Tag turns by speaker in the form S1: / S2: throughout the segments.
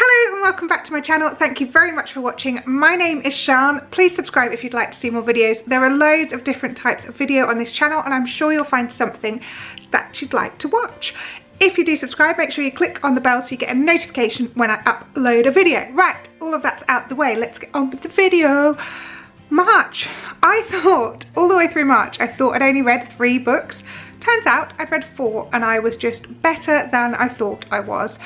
S1: Hello and welcome back to my channel. Thank you very much for watching. My name is Sian. Please subscribe if you'd like to see more videos. There are loads of different types of video on this channel and I'm sure you'll find something that you'd like to watch. If you do subscribe, make sure you click on the bell so you get a notification when I upload a video. Right, all of that's out the way. Let's get on with the video. March. I thought, all the way through March, I thought I'd only read 3 books. Turns out I'd read 4 and I was just better than I thought I was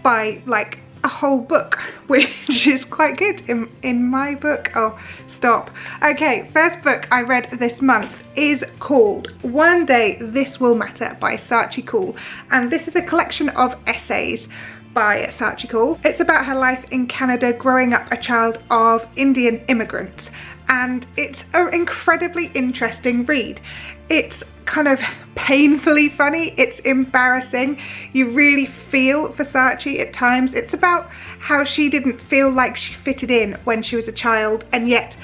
S1: by like a whole book, which is quite good in my book. Oh, stop. Okay, first book I read this month is called One Day This Will Matter by Sachi Kool, and this is a collection of essays by Sachi Kool. It's about her life in Canada growing up a child of Indian immigrants, and it's an incredibly interesting read. It's kind of painfully funny, it's embarrassing, you really feel for Sachi at times. It's about how she didn't feel like she fitted in when she was a child, and yet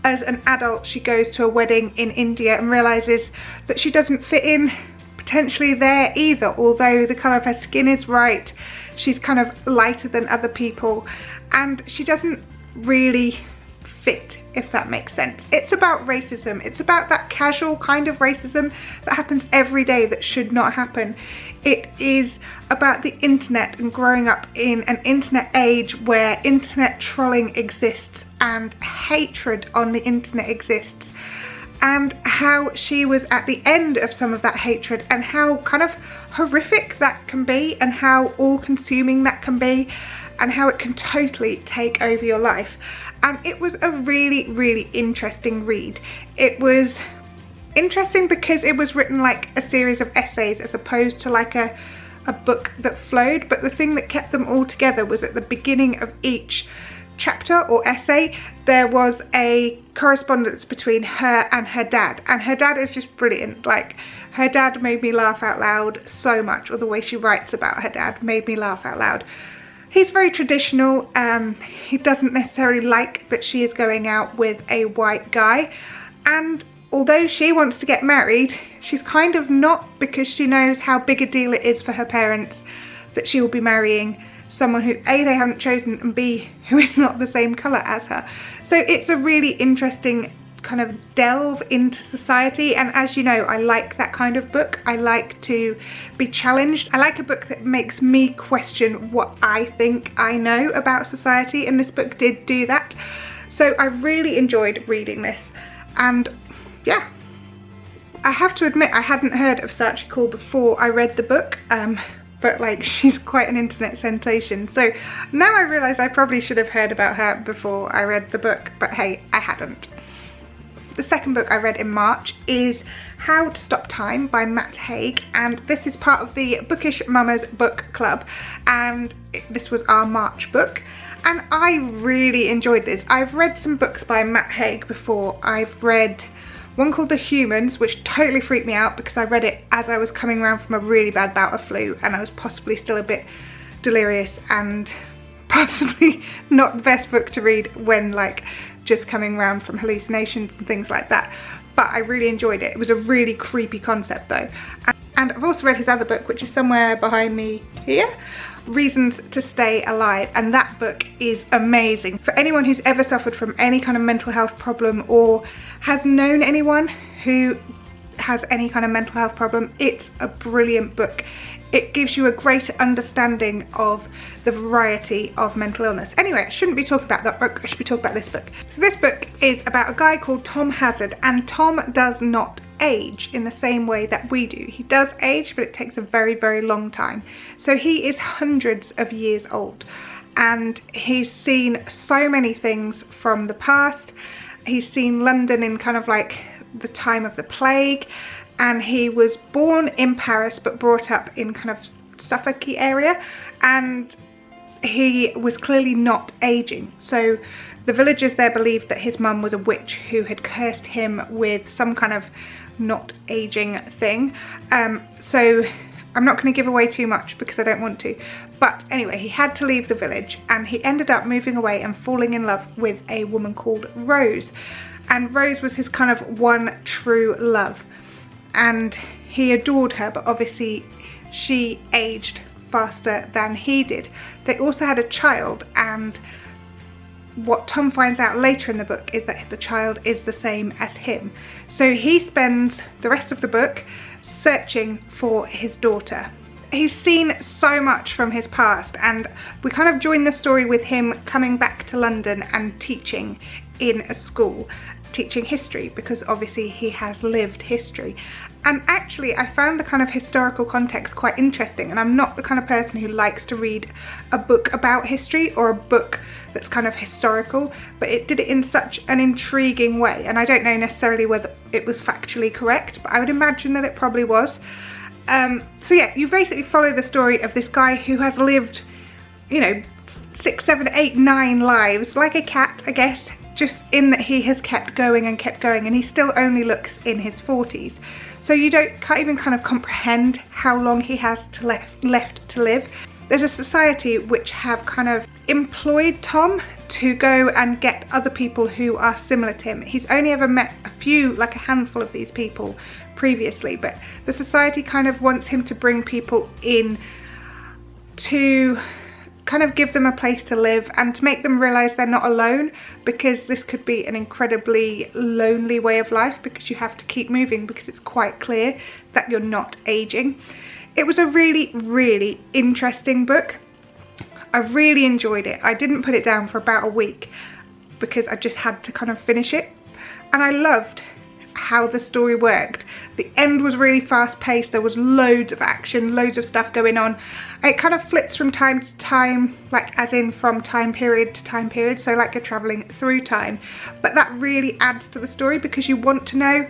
S1: as an adult she goes to a wedding in India and realises that she doesn't fit in potentially there either. Although the colour of her skin is right, she's kind of lighter than other people and she doesn't really fit, if that makes sense. It's about racism. It's about that casual kind of racism that happens every day that should not happen. It is about the internet and growing up in an internet age where internet trolling exists and hatred on the internet exists, and how she was at the end of some of that hatred and how kind of horrific that can be and how all-consuming that can be and how it can totally take over your life. And it was a really, really interesting read. It was interesting because it was written like a series of essays as opposed to like a book that flowed, but the thing that kept them all together was at the beginning of each chapter or essay there was a correspondence between her and her dad, and her dad is just brilliant. Like, her dad made me laugh out loud so much, or the way she writes about her dad made me laugh out loud. He's very traditional. He doesn't necessarily like that she is going out with a white guy, and although she wants to get married, she's kind of not, because she knows how big a deal it is for her parents that she will be marrying someone who A, they haven't chosen, and B, who is not the same colour as her. So it's a really interesting kind of delve into society, and as you know, I like that kind of book. I like to be challenged. I like a book that makes me question what I think I know about society, and this book did do that. So I really enjoyed reading this, and yeah, I have to admit I hadn't heard of Sachi Kool before I read the book, but like, she's quite an internet sensation, so now I realise I probably should have heard about her before I read the book, but hey, I hadn't. The second book I read in March is How to Stop Time by Matt Haig, and this is part of the Bookish Mamas book club, and this was our March book, and I really enjoyed this. I've read some books by Matt Haig before. I've read one called The Humans, which totally freaked me out because I read it as I was coming around from a really bad bout of flu and I was possibly still a bit delirious, and possibly not the best book to read when like just coming around from hallucinations and things like that, but I really enjoyed it. It was a really creepy concept though. And I've also read his other book, which is somewhere behind me here, Reasons to Stay Alive, and that book is amazing. For anyone who's ever suffered from any kind of mental health problem or has known anyone who has any kind of mental health problem, it's a brilliant book. It gives you a greater understanding of the variety of mental illness. Anyway, I shouldn't be talking about that book, I should be talking about this book. So this book is about a guy called Tom Hazard, and Tom does not age in the same way that we do. He does age, but it takes a very, very long time. So he is hundreds of years old, and he's seen so many things from the past. He's seen London in kind of like the time of the plague, and he was born in Paris but brought up in kind of Suffolk-y area, and he was clearly not aging. So the villagers there believed that his mum was a witch who had cursed him with some kind of not aging thing. So I'm not going to give away too much because I don't want to, but anyway, he had to leave the village and he ended up moving away and falling in love with a woman called Rose, and Rose was his kind of one true love, and he adored her, but obviously she aged faster than he did. They also had a child, and what Tom finds out later in the book is that the child is the same as him. So he spends the rest of the book searching for his daughter. He's seen so much from his past, and we kind of join the story with him coming back to London and teaching in a school, teaching history, because obviously he has lived history. And actually I found the kind of historical context quite interesting, and I'm not the kind of person who likes to read a book about history or a book that's kind of historical, but it did it in such an intriguing way, and I don't know necessarily whether it was factually correct, but I would imagine that it probably was. So yeah, you basically follow the story of this guy who has lived, you know, 6, 7, 8, 9 lives, like a cat, I guess, just in that he has kept going and kept going, and he still only looks in his 40s. So you can't even kind of comprehend how long he has left to live. There's a society which have kind of employed Tom to go and get other people who are similar to him. He's only ever met a few, like a handful of these people previously, but the society kind of wants him to bring people in to kind of give them a place to live and to make them realize they're not alone, because this could be an incredibly lonely way of life, because you have to keep moving because it's quite clear that you're not aging. It was a really, really interesting book. I really enjoyed it. I didn't put it down for about a week because I just had to kind of finish it, and I loved how the story worked. The end was really fast paced, there was loads of action, loads of stuff going on. It kind of flips from time to time, like as in from time period to time period, so like you're travelling through time, but that really adds to the story because you want to know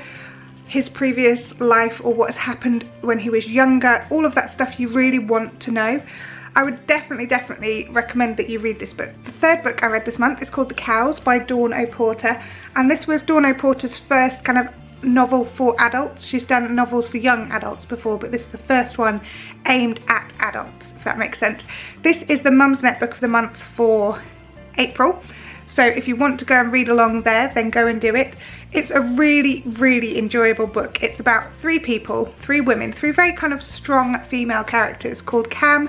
S1: his previous life or what has happened when he was younger, all of that stuff you really want to know. I would definitely recommend that you read this book. The third book I read this month is called The Cows by Dawn O'Porter, and this was Dawn O'Porter's first kind of novel for adults. She's done novels for young adults before, but this is the first one aimed at adults, if that makes sense. This is the Mumsnet book of the month for April, so if you want to go and read along there, then go and do it. It's a really, really enjoyable book. It's about 3 people, 3 women, 3 very kind of strong female characters called Cam,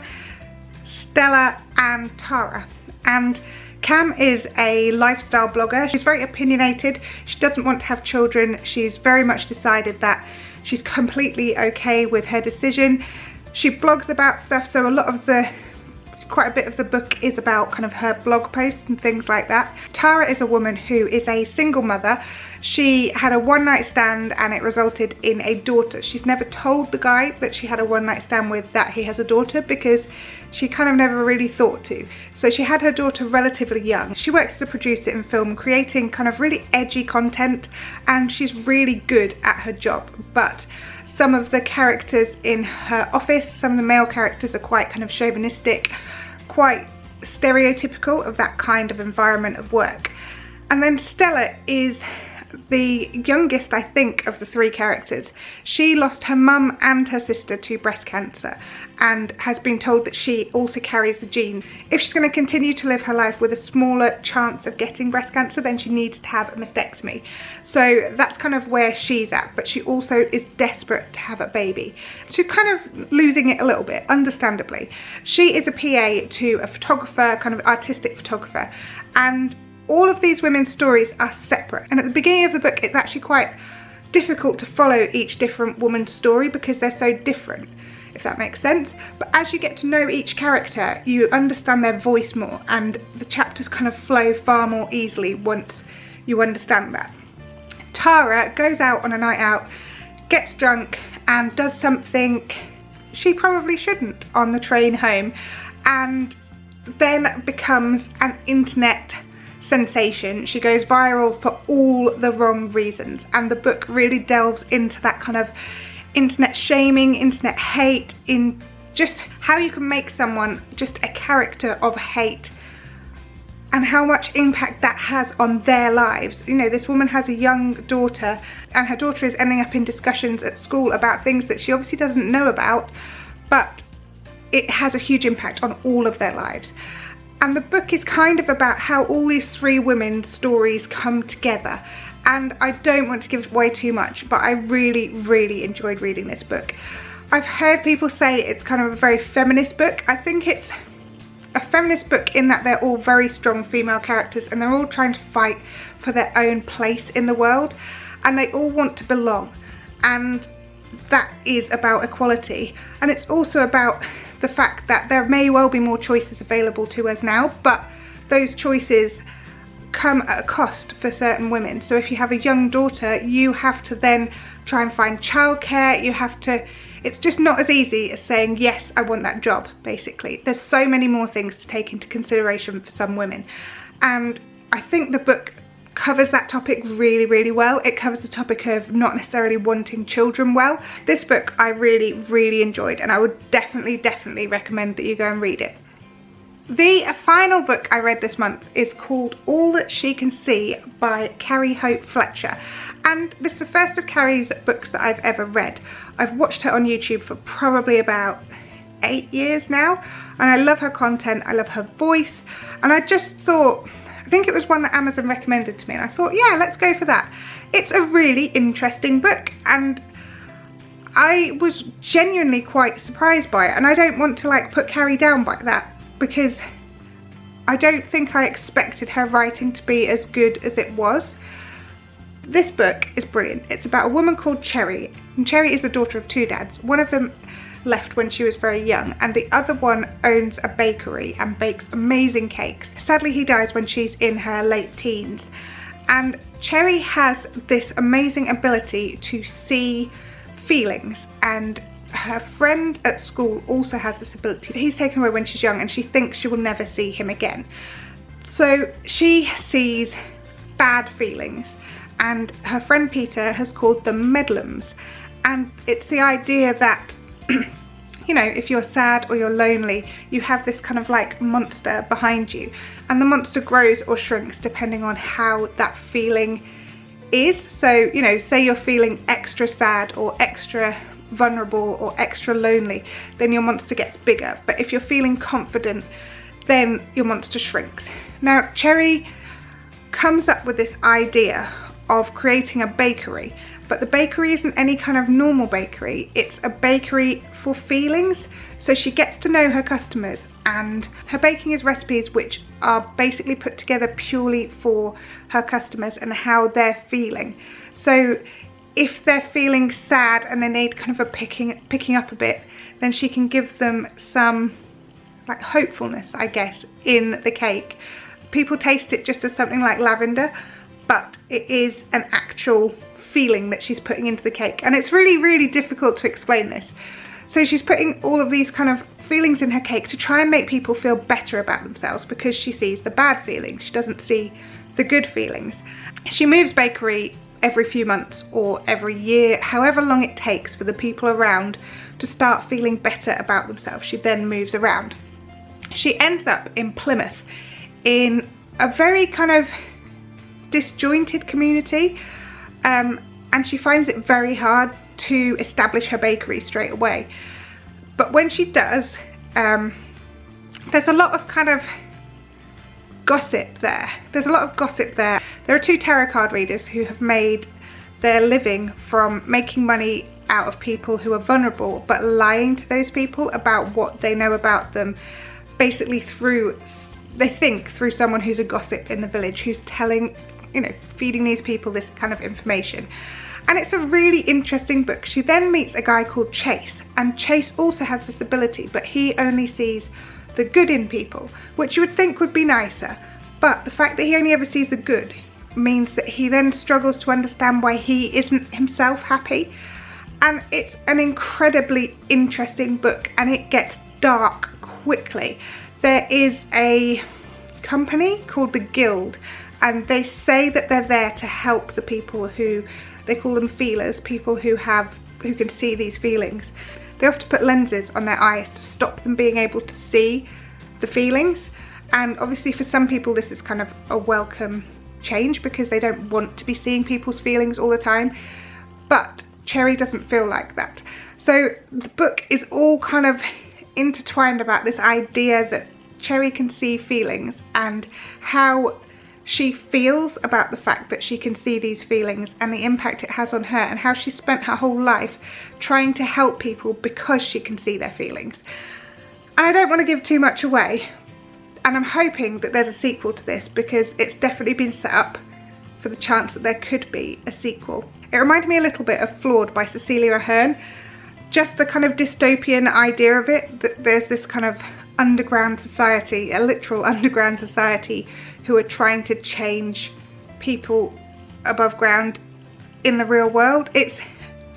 S1: Stella and Tara. And Cam is a lifestyle blogger. She's very opinionated. She doesn't want to have children. She's very much decided that she's completely okay with her decision. She blogs about stuff, so quite a bit of the book is about kind of her blog posts and things like that. Tara is a woman who is a single mother. She had a one-night stand and it resulted in a daughter. She's never told the guy that she had a one-night stand with that he has a daughter, because she kind of never really thought to. So she had her daughter relatively young. She works as a producer in film, creating kind of really edgy content, and she's really good at her job. But some of the characters in her office, some of the male characters are quite kind of chauvinistic, quite stereotypical of that kind of environment of work. And then Stella is the youngest, I think, of the 3 characters. She lost her mum and her sister to breast cancer and has been told that she also carries the gene. If she's going to continue to live her life with a smaller chance of getting breast cancer, then she needs to have a mastectomy. So that's kind of where she's at, but she also is desperate to have a baby. She's kind of losing it a little bit, understandably. She is a PA to a photographer, kind of artistic photographer, and all of these women's stories are separate, and at the beginning of the book it's actually quite difficult to follow each different woman's story because they're so different, if that makes sense. But as you get to know each character, you understand their voice more, and the chapters kind of flow far more easily once you understand that. Tara goes out on a night out, gets drunk and does something she probably shouldn't on the train home, and then becomes an internet sensation. She goes viral for all the wrong reasons, and the book really delves into that kind of internet shaming, internet hate, in just how you can make someone just a character of hate and how much impact that has on their lives. You know, this woman has a young daughter, and her daughter is ending up in discussions at school about things that she obviously doesn't know about, but it has a huge impact on all of their lives. And the book is kind of about how all these 3 women's stories come together. And I don't want to give away too much, but I really, really enjoyed reading this book. I've heard people say it's kind of a very feminist book. I think it's a feminist book in that they're all very strong female characters and they're all trying to fight for their own place in the world, and they all want to belong, and that is about equality. And it's also about the fact that there may well be more choices available to us now, but those choices come at a cost for certain women. So if you have a young daughter, you have to then try and find childcare. You have to, it's just not as easy as saying, yes, I want that job, basically. There's so many more things to take into consideration for some women. And I think the book covers that topic really, really well. It covers the topic of not necessarily wanting children well. This book I really, really enjoyed, and I would definitely recommend that you go and read it. The final book I read this month is called All That She Can See by Carrie Hope Fletcher. And this is the first of Carrie's books that I've ever read. I've watched her on YouTube for probably about 8 years now, and I love her content, I love her voice, and I just thought, I think it was one that Amazon recommended to me, and I thought, yeah, let's go for that. It's a really interesting book, and I was genuinely quite surprised by it, and I don't want to like put Carrie down by that, because I don't think I expected her writing to be as good as it was. This book is brilliant. It's about a woman called Cherry, and Cherry is the daughter of 2 dads. One of them left when she was very young, and the other one owns a bakery and bakes amazing cakes. Sadly, he dies when she's in her late teens, and Cherry has this amazing ability to see feelings, and her friend at school also has this ability. He's taken away when she's young, and she thinks she will never see him again. So she sees bad feelings, and her friend Peter has called them medlums, and it's the idea that you know, if you're sad or you're lonely, you have this kind of like monster behind you, and the monster grows or shrinks depending on how that feeling is. So, you know, say you're feeling extra sad or extra vulnerable or extra lonely, then your monster gets bigger. But if you're feeling confident, then your monster shrinks. Now, Cherry comes up with this idea of creating a bakery, but the bakery isn't any kind of normal bakery. It's a bakery for feelings. So she gets to know her customers, and her baking is recipes which are basically put together purely for her customers and how they're feeling. So if they're feeling sad and they need kind of a picking up a bit, then she can give them some like hopefulness, I guess, in the cake. People taste it just as something like lavender, but it is an actual feeling that she's putting into the cake, and it's really, really difficult to explain this. So she's putting all of these kind of feelings in her cake to try and make people feel better about themselves, because she sees the bad feelings, she doesn't see the good feelings. She moves bakery every few months or every year, however long it takes for the people around to start feeling better about themselves. She then moves around. She ends up in Plymouth in a very kind of disjointed community, and she finds it very hard to establish her bakery straight away. But when she does, there's a lot of kind of gossip there. There's a lot of gossip there. There are 2 tarot card readers who have made their living from making money out of people who are vulnerable, but lying to those people about what they know about them, basically through, they think, through someone who's a gossip in the village, who's telling, you know, feeding these people this kind of information. And it's a really interesting book. She then meets a guy called Chase, and Chase also has this ability, but he only sees the good in people, which you would think would be nicer. But the fact that he only ever sees the good means that he then struggles to understand why he isn't himself happy. And it's an incredibly interesting book, and it gets dark quickly. There is a company called the Guild, and they say that they're there to help the people who, they call them feelers, people who can see these feelings. They have to put lenses on their eyes to stop them being able to see the feelings. And obviously for some people this is kind of a welcome change, because they don't want to be seeing people's feelings all the time. But Cherry doesn't feel like that. So the book is all kind of intertwined about this idea that Cherry can see feelings, and how she feels about the fact that she can see these feelings and the impact it has on her, and how she spent her whole life trying to help people because she can see their feelings. And I don't want to give too much away, and I'm hoping that there's a sequel to this because it's definitely been set up for the chance that there could be a sequel. It reminded me a little bit of Flawed by Cecilia Ahern. Just the kind of dystopian idea of it, that there's this kind of underground society, a literal underground society, who are trying to change people above ground in the real world. It's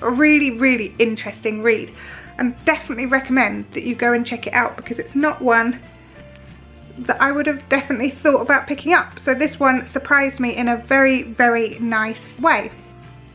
S1: a really, really interesting read, and definitely recommend that you go and check it out because it's not one that I would have definitely thought about picking up. So this one surprised me in a very, very nice way.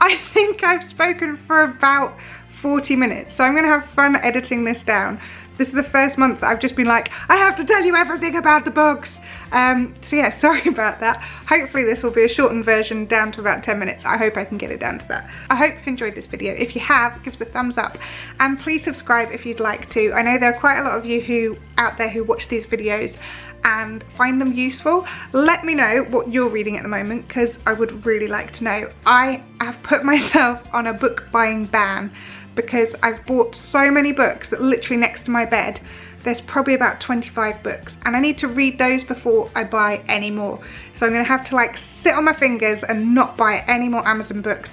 S1: I think I've spoken for about 40 minutes, so I'm gonna have fun editing this down. This is the first month that I've just been like, I have to tell you everything about the books. So yeah, sorry about that. Hopefully this will be a shortened version down to about 10 minutes. I hope I can get it down to that. I hope you've enjoyed this video. If you have, give us a thumbs up and please subscribe if you'd like to. I know there are quite a lot of you out there who watch these videos and find them useful. Let me know what you're reading at the moment because I would really like to know. I have put myself on a book buying ban because I've bought so many books that literally next to my bed there's probably about 25 books, and I need to read those before I buy any more. So I'm gonna have to like sit on my fingers and not buy any more Amazon books.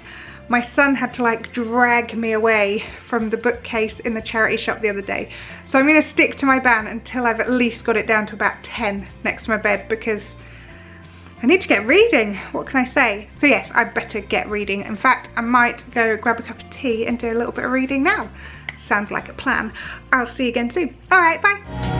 S1: My son had to like drag me away from the bookcase in the charity shop the other day. So I'm gonna stick to my ban until I've at least got it down to about 10 next to my bed because I need to get reading. What can I say? So yes, I'd better get reading. In fact, I might go grab a cup of tea and do a little bit of reading now. Sounds like a plan. I'll see you again soon. All right, bye.